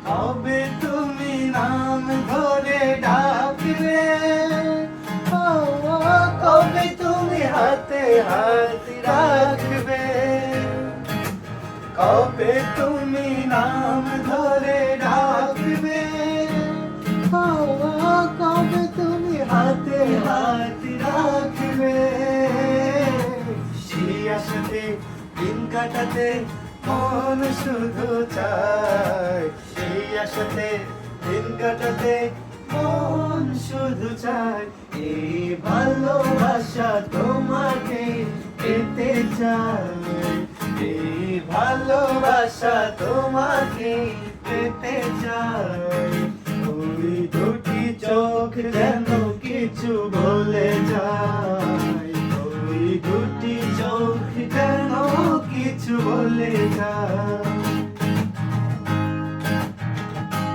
কবে তুমি নাম ধরে ডাকবে, ও কবে তুমি হাতে হাত রাখবে, কবে তুমি নাম ধরে ডাকবে, ও কবে তুমি হাতে হাত রাখবে। সেই আশাতে দিন কাটাতে মন শুধু চায়, সেই আশাতে দিন কাটাতে মন শুধু চায়। এই ভালোবাসা তোমাকে পেতে চায়, এই ভালোবাসা তোমাকে পেতে চায়। ওই দুটি চোখ যেন কিছু বলে যায়, ওই দুটি চোখ যেন কিছু বলে যায়।